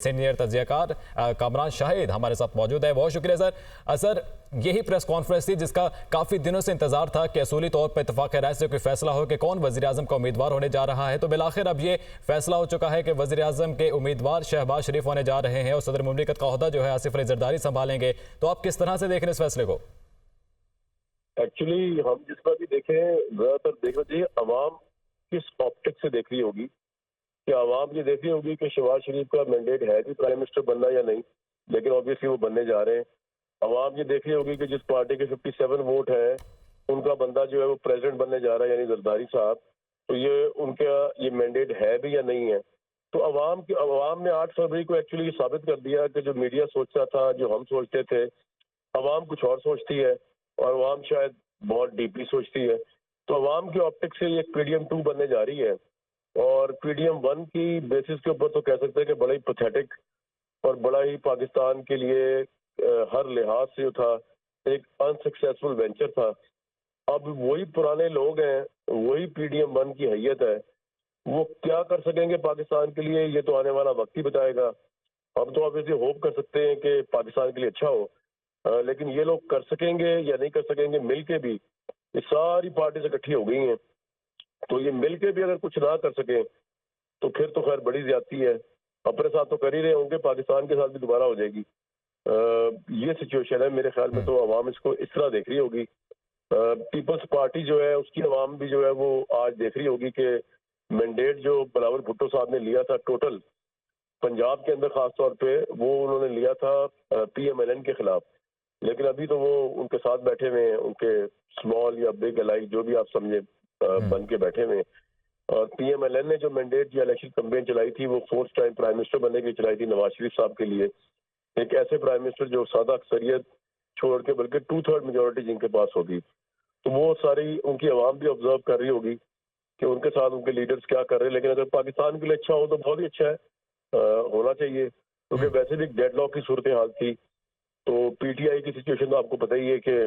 Senior तज्जियाकार Kamran Shahid हमारे साथ मौजूद है। बहुत शुक्रिया सर। सर, यही प्रेस कॉन्फ्रेंस थी जिसका काफ़ी दिनों से इंतजार था कि असूली तौर पर इत्तेफाक राय से कोई फैसला हो कि कौन वज़ीर आज़म का उम्मीदवार होने जा रहा है। तो बिलाखिर अब ये फैसला हो चुका है कि वज़ीर आज़म के उम्मीदवार शहबाज शरीफ होने जा रहे हैं और सदर मुमलिकत का ओहदा जो है आसिफ अली जरदारी संभालेंगे। तो आप किस तरह से देख रहे हैं इस फैसले को? एक्चुअली हम जिसका भी देखें, ज्यादातर देखना चाहिए अवाम किस ऑप्टिक से देख रही होगी। कि आवाम ये देख रही होगी कि शहबाज शरीफ का मैंडेट है कि प्राइम मिनिस्टर बनना या नहीं, लेकिन ऑब्वियसली वो बनने जा रहे हैं। आवाम ये देख रही होगी कि जिस पार्टी के 57 वोट है उनका बंदा जो है वो प्रेसिडेंट बनने जा रहा है, यानी जरदारी साहब। तो ये उनका ये मैंडेट है भी या नहीं है। तो अवाम ने 8 फरवरी को एक्चुअली ये साबित कर दिया कि जो मीडिया सोचता था, जो हम सोचते थे, अवाम कुछ और सोचती है और अवाम शायद बहुत डीपली सोचती है। तो अवाम की ऑप्टिक से ये पीडीएम 2 बनने जा रही है और पीडीएम 1 की बेसिस के ऊपर तो कह सकते हैं कि बड़ा ही पैथेटिक और बड़ा ही पाकिस्तान के लिए हर लिहाज से जो था एक अनसक्सेसफुल वेंचर था। अब वही पुराने लोग हैं, वही पीडीएम 1 की हैयत है, वो क्या कर सकेंगे पाकिस्तान के लिए, ये तो आने वाला वक्त ही बताएगा। हम तो ऑब्वियसली होप कर सकते हैं कि पाकिस्तान के लिए अच्छा हो, लेकिन ये लोग कर सकेंगे या नहीं कर सकेंगे मिल के भी। ये सारी पार्टी इकट्ठी हो गई हैं, तो ये मिल के भी अगर कुछ ना कर सके तो फिर तो खैर बड़ी ज्यादती है। अपने साथ तो कर ही रहे होंगे, पाकिस्तान के साथ भी दोबारा हो जाएगी। ये सिचुएशन है। मेरे ख्याल में तो अवाम इसको इस तरह देख रही होगी। पीपल्स पार्टी जो है उसकी अवाम भी जो है वो आज देख रही होगी कि मैंडेट जो बिलावल भुट्टो साहब ने लिया था टोटल पंजाब के अंदर खास तौर पे, वो उन्होंने लिया था पीएमएलएन के खिलाफ। लेकिन अभी तो वो उनके साथ बैठे हुए हैं, उनके स्मॉल या बिग अलाई जो भी आप समझे बन के बैठे हुए हैं। और पीएमएलएन ने जो मैंडेट या इलेक्शन कैंपेन चलाई थी वो 4th टाइम प्राइम मिनिस्टर बनने की चलाई थी नवाज शरीफ साहब के लिए। एक ऐसे प्राइम मिनिस्टर जो सादा अक्सरियत छोड़ के बल्कि 2/3 मेजोरिटी जिनके पास होगी। तो वो सारी उनकी आवाम भी ऑब्जर्व कर रही होगी कि उनके साथ उनके लीडर्स क्या कर रहे हैं। लेकिन अगर पाकिस्तान के लिए अच्छा हो तो बहुत ही अच्छा है, होना चाहिए, क्योंकि वैसे भी डेडलॉक की सूरत हाल थी। तो पीटीआई की सिचुएशन तो आपको पता ही है कि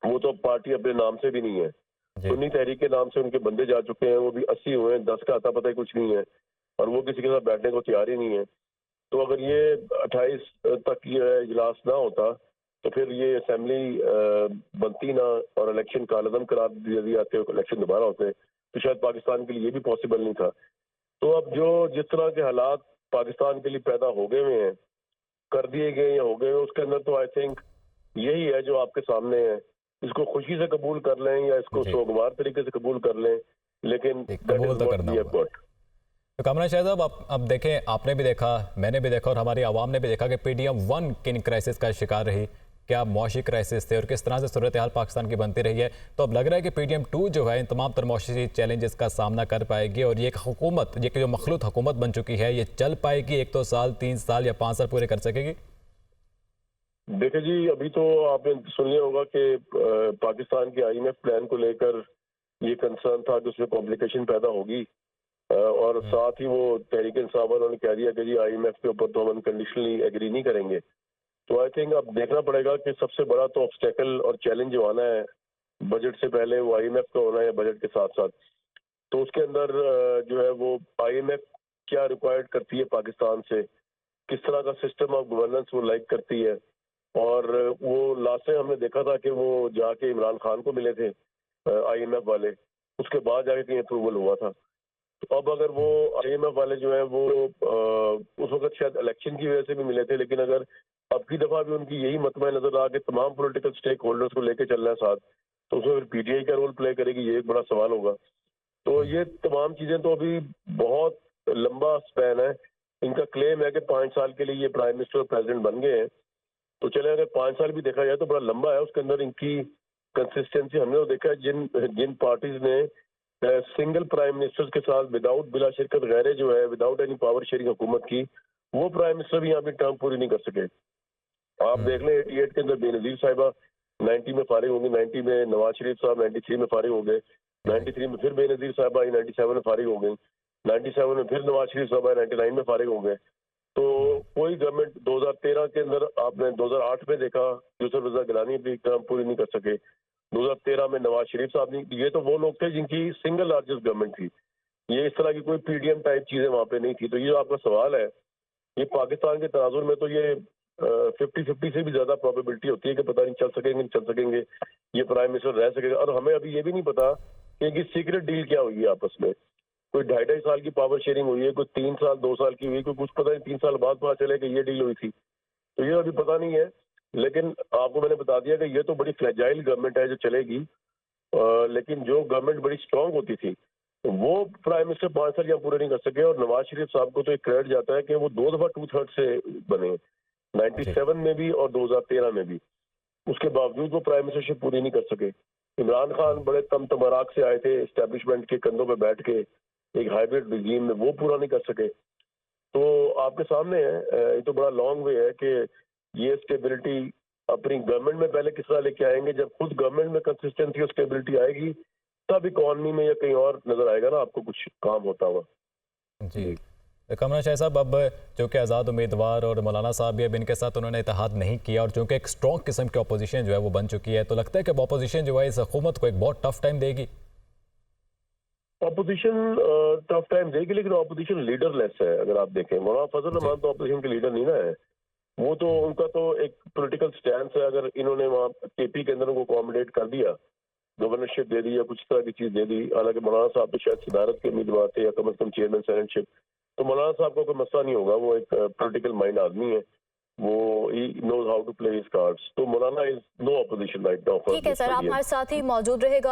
वो तो पार्टी अपने नाम से भी नहीं है। सुन्नी तहरीक के नाम से उनके बंदे जा चुके हैं, वो भी 80 हुए हैं, 10 का आता पता ही कुछ नहीं है और वो किसी के साथ बैठने को तैयार ही नहीं है। तो अगर ये 28 तक ये इजलास ना होता तो फिर ये असेंबली बनती ना और इलेक्शन कालदम करार दिए जाते, इलेक्शन दोबारा होते, तो शायद पाकिस्तान के लिए ये भी पॉसिबल नहीं था। तो अब जो जिस तरह के हालात पाकिस्तान के लिए पैदा हो गए हुए हैं, कर दिए गए या हो गए, उसके अंदर तो आई थिंक यही है जो आपके सामने है। इसको खुशी से कबूल कर लें या इसको सोगवार तरीके से कबूल कर लें, लेकिन कबूल तो करना होगा। तो कामरान शाहिद साहब, आप अब देखें, आपने भी देखा, मैंने भी देखा और हमारी आवाम ने भी देखा कि पीडीएम 1 किन क्राइसिस का शिकार रही, क्या मुआशी क्राइसिस थे और किस तरह से सूरत हाल पाकिस्तान की बनती रही है। तो अब लग रहा है कि पीडीएम 2 जो है इन तमाम तर मुआशी चैलेंजेस का सामना कर पाएगी और ये एक हुकूमत, ये जो मखलूत हुकूमत बन चुकी है, ये चल पाएगी, 1 तो साल, 3 साल या 5 साल पूरे कर सकेगी? देखिए जी, अभी तो आपने सुन लिया होगा कि पाकिस्तान के आईएमएफ प्लान को लेकर ये कंसर्न था कि उसमें कॉम्प्लिकेशन पैदा होगी, और साथ ही वो तहरीक इंसाफ वालों ने कह दिया कि जी आईएमएफ के ऊपर तो हम अनकंडीशनली एग्री नहीं करेंगे। तो आई थिंक अब देखना पड़ेगा कि सबसे बड़ा तो ऑब्स्टेकल और चैलेंज जो आना है बजट से पहले वो आईएमएफ का होना है बजट के साथ साथ। तो उसके अंदर जो है वो आईएमएफ क्या रिक्वायर्ड करती है पाकिस्तान से, किस तरह का सिस्टम ऑफ गवर्नेंस वो लाइक करती है। और वो लास्ट टाइम हमने देखा था कि वो जाके इमरान खान को मिले थे आईएमएफ वाले, उसके बाद जाके कहीं अप्रूवल हुआ था। तो अब अगर वो आईएमएफ वाले जो है वो उस वक्त शायद इलेक्शन की वजह से भी मिले थे, लेकिन अगर अब की दफा भी उनकी यही मतमा नजर आ कि तमाम पॉलिटिकल स्टेक होल्डर्स को लेकर चलना है साथ, तो उसमें फिर पीटीआई का रोल प्ले करेगी, ये एक बड़ा सवाल होगा। तो ये तमाम चीजें तो अभी बहुत लंबा स्पैन है। इनका क्लेम है कि 5 साल के लिए ये प्राइम मिनिस्टर और प्रेसिडेंट बन गए हैं। तो चले अगर 5 साल भी देखा जाए तो बड़ा लंबा है। उसके अंदर इनकी कंसिस्टेंसी हमने तो देखा है, जिन जिन पार्टीज ने सिंगल प्राइम मिनिस्टर के साथ विदाउट बिला शिरकत गैरे जो है विदाउट एनी पावर शेयरिंग हुकूमत की, वो प्राइम मिनिस्टर भी यहाँ पे टर्म पूरी नहीं कर सके। आप देख लें 88 के अंदर बेनजीर साहिबा 90 में फारिग होंगी, 90 में नवाज शरीफ साहब 93 में फारिग हो गए, 93 में फिर बेनजीर साहब आई, 97 में फारिग हो गई, 97 में फिर नवाज शरीफ साहब आए, 99 में फारिग हो गए। तो कोई गवर्नमेंट 2013 के अंदर आपने 2008 में देखा यूसुफ रजा गिलानी भी टर्म पूरी नहीं कर सके, 2013 में नवाज शरीफ साहब नहीं। ये तो वो लोग थे जिनकी सिंगल लार्जेस्ट गवर्नमेंट थी। ये इस तरह की कोई पीडीएम टाइप चीजें वहां पे नहीं थी। तो ये जो आपका सवाल है ये पाकिस्तान के तनाजुर में तो ये 50-50 से भी ज्यादा प्रोबेबिलिटी होती है कि पता नहीं चल सकेंगे नहीं चल सकेंगे, ये प्राइम मिनिस्टर रह सकेगा। और हमें अभी ये भी नहीं पता कि इनकी सीक्रेट डील क्या हुई है आपस में। कोई 2.5 साल की पावर शेयरिंग हुई है, कोई 3 साल 2 साल की हुई, कोई कुछ पता नहीं 3 साल बाद पता चले कि ये डील हुई थी। तो ये अभी पता नहीं है, लेकिन आपको मैंने बता दिया कि ये तो बड़ी फ्रेजाइल गवर्नमेंट है जो चलेगी। लेकिन जो गवर्नमेंट बड़ी स्ट्रांग होती थी वो प्राइम मिनिस्टर 5 साल यहाँ पूरे नहीं कर सके। और नवाज शरीफ साहब को तो एक क्रेडिट जाता है कि वो 2 दफा 2/3 से बने, 97 में भी और 2013 में भी। उसके बावजूद वो प्राइम मिनिस्टरशिप पूरी नहीं कर सके। इमरान खान बड़े तमतमाराक से आए थे, एस्टेब्लिशमेंट के कंधों पे बैठ के एक हाइब्रिड रिजीम में, वो पूरा नहीं कर सके। तो आपके सामने है, ये तो बड़ा लॉन्ग वे है कि ये स्टेबिलिटी अपनी गवर्नमेंट में पहले किस तरह लेके आएंगे। जब खुद गवर्नमेंट में कंसिस्टेंसी और स्टेबिलिटी आएगी तब इकॉनमी में या कहीं और नजर आएगा ना आपको कुछ काम होता हुआ। जी कमरा शाह साहब, अब चूंकि आज़ाद उम्मीदवार और मौलाना साहब भी अब इनके साथ उन्होंने इत्तेहाद नहीं किया और चूंकि एक स्ट्रॉन्ग किस्म की अपोजिशन जो है वो बन चुकी है, तो लगता है कि अपोजिशन जो है इस हुकूमत को एक बहुत टफ टाइम देगी। ऑपोजिशन टफ टाइम देगी, लेकिन ऑपोजिशन लीडरलेस है। अगर आप देखें, मौलाना फजल रहमान तो ऑपोजिशन के लीडर नहीं ना है। वो तो उनका तो एक पॉलिटिकल स्टैंड है। अगर इन्होंने वहाँ केपी के अंदर उनको अकोमोडेट कर दिया, गवर्नरशिप दे दी या कुछ तरह की चीज दे दी, हालांकि मौलाना साहब तो शायद सदारत के उम्मीदवार थे या कम से कम चेयरमैन सेनेटशिप, तो मौलाना साहब को कोई मसला नहीं होगा। वो एक पॉलिटिकल माइंड आदमी है, वो ही knows how to play his cards. तो मौलाना is no opposition right now. ठीक है सर, आप हमारे साथ ही मौजूद रहेगा।